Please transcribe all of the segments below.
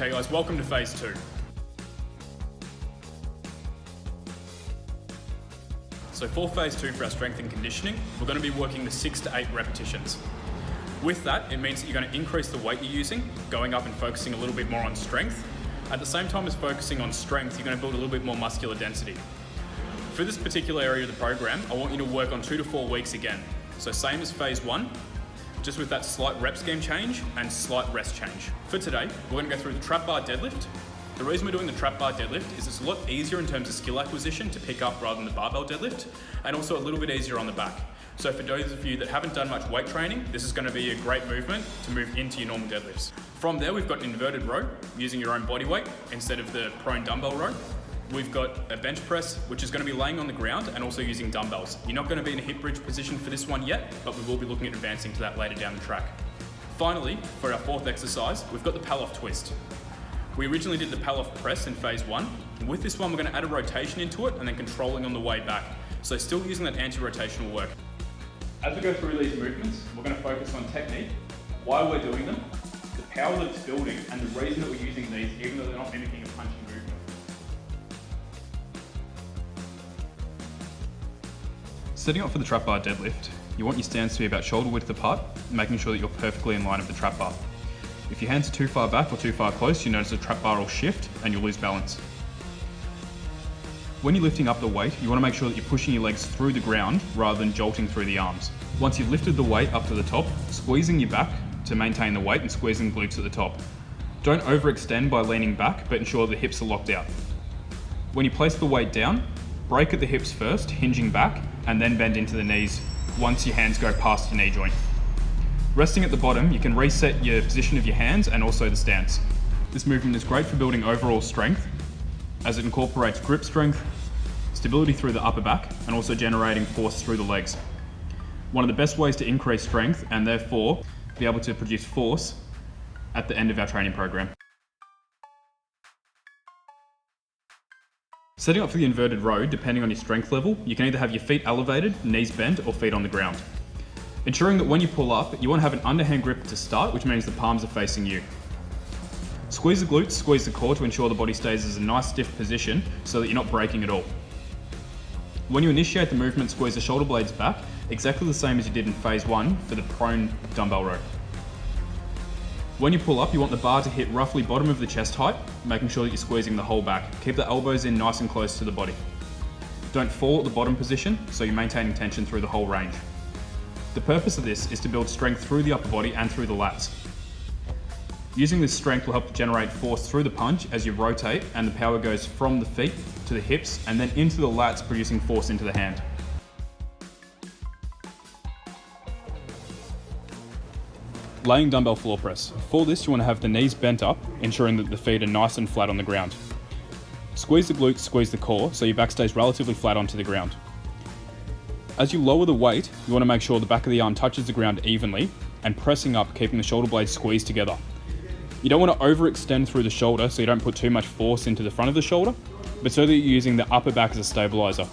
Okay guys, welcome to phase 2. So for phase 2 for our strength and conditioning, we're going to be working the 6 to 8 repetitions. With that, it means that you're going to increase the weight you're using, going up and focusing a little bit more on strength. At the same time as focusing on strength, you're going to build a little bit more muscular density. For this particular area of the program, I want you to work on 2 to 4 weeks again. So same as phase 1, just with that slight rep scheme change and slight rest change. For today, we're going to go through the trap bar deadlift. The reason we're doing the trap bar deadlift is it's a lot easier in terms of skill acquisition to pick up rather than the barbell deadlift, and also a little bit easier on the back. So for those of you that haven't done much weight training, this is going to be a great movement to move into your normal deadlifts. From there, we've got an inverted row using your own body weight instead of the prone dumbbell row. We've got a bench press, which is going to be laying on the ground and also using dumbbells. You're not going to be in a hip bridge position for this one yet, but we will be looking at advancing to that later down the track. Finally, for our 4th exercise, we've got the Pallof Twist. We originally did the Pallof press in phase 1. With this one, we're going to add a rotation into it and then controlling on the way back. So still using that anti-rotational work. As we go through these movements, we're going to focus on technique, why we're doing them, the power that it's building, and the reason that we're using these, even though they're not mimicking a punching movement. Setting up for the trap bar deadlift, you want your stance to be about shoulder width apart, making sure that you're perfectly in line of the trap bar. If your hands are too far back or too far close, you notice the trap bar will shift and you'll lose balance. When you're lifting up the weight, you want to make sure that you're pushing your legs through the ground rather than jolting through the arms. Once you've lifted the weight up to the top, squeezing your back to maintain the weight and squeezing the glutes at the top. Don't overextend by leaning back, but ensure the hips are locked out. When you place the weight down, break at the hips first, hinging back, and then bend into the knees once your hands go past your knee joint. Resting at the bottom, you can reset your position of your hands and also the stance. This movement is great for building overall strength, as it incorporates grip strength, stability through the upper back, and also generating force through the legs. One of the best ways to increase strength and therefore be able to produce force at the end of our training program. Setting up for the inverted row, depending on your strength level, you can either have your feet elevated, knees bent, or feet on the ground. Ensuring that when you pull up, you want to have an underhand grip to start, which means the palms are facing you. Squeeze the glutes, squeeze the core to ensure the body stays in a nice stiff position so that you're not breaking at all. When you initiate the movement, squeeze the shoulder blades back, exactly the same as you did in phase 1 for the prone dumbbell row. When you pull up, you want the bar to hit roughly bottom of the chest height, making sure that you're squeezing the whole back. Keep the elbows in nice and close to the body. Don't fall at the bottom position, so you're maintaining tension through the whole range. The purpose of this is to build strength through the upper body and through the lats. Using this strength will help to generate force through the punch as you rotate, and the power goes from the feet to the hips and then into the lats, producing force into the hand. Laying dumbbell floor press. For this, you want to have the knees bent up, ensuring that the feet are nice and flat on the ground. Squeeze the glutes, squeeze the core, so your back stays relatively flat onto the ground. As you lower the weight, you want to make sure the back of the arm touches the ground evenly, and pressing up, keeping the shoulder blades squeezed together. You don't want to overextend through the shoulder, so you don't put too much force into the front of the shoulder, but so that you're using the upper back as a stabilizer.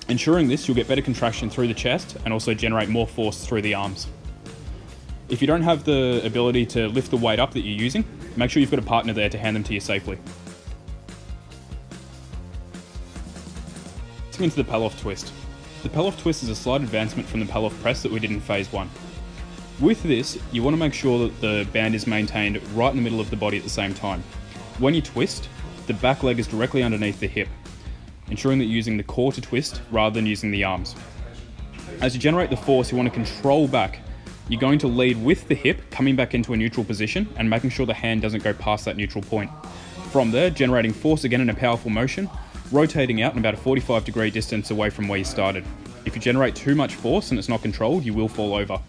Ensuring this, you'll get better contraction through the chest and also generate more force through the arms. If you don't have the ability to lift the weight up that you're using, make sure you've got a partner there to hand them to you safely. Getting into the Pallof Twist. The Pallof Twist is a slight advancement from the Pallof press that we did in phase 1. With this, you want to make sure that the band is maintained right in the middle of the body at the same time. When you twist, the back leg is directly underneath the hip, ensuring that you're using the core to twist rather than using the arms. As you generate the force, you want to control back. You're going to lead with the hip, coming back into a neutral position and making sure the hand doesn't go past that neutral point. From there, generating force again in a powerful motion, rotating out in about a 45-degree distance away from where you started. If you generate too much force and it's not controlled, you will fall over.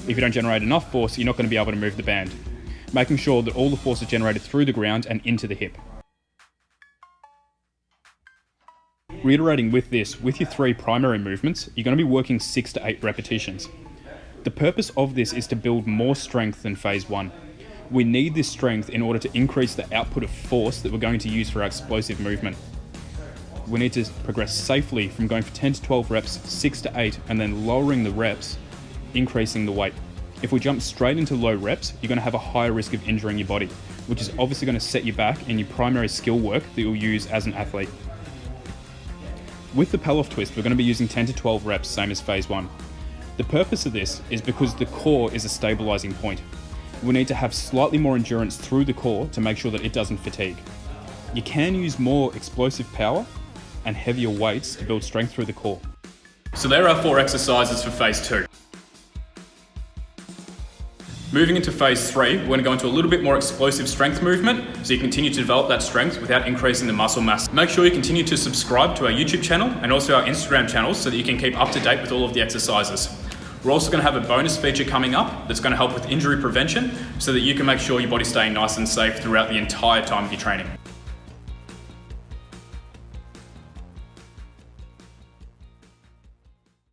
If you don't generate enough force, you're not going to be able to move the band. Making sure that all the force is generated through the ground and into the hip. Reiterating with this, with your 3 primary movements, you're going to be working 6 to 8 repetitions. The purpose of this is to build more strength than phase 1. We need this strength in order to increase the output of force that we're going to use for our explosive movement. We need to progress safely from going for 10 to 12 reps, 6 to 8, and then lowering the reps, increasing the weight. If we jump straight into low reps, you're going to have a higher risk of injuring your body. which is obviously going to set you back in your primary skill work that you'll use as an athlete. With the Pallof Twist, we're going to be using 10 to 12 reps, same as phase 1. The purpose of this is because the core is a stabilizing point. We need to have slightly more endurance through the core to make sure that it doesn't fatigue. You can use more explosive power and heavier weights to build strength through the core. So there are 4 exercises for phase 2. Moving into phase 3, we're going to go into a little bit more explosive strength movement so you continue to develop that strength without increasing the muscle mass. Make sure you continue to subscribe to our YouTube channel and also our Instagram channels so that you can keep up to date with all of the exercises. We're also going to have a bonus feature coming up that's going to help with injury prevention so that you can make sure your body's staying nice and safe throughout the entire time of your training.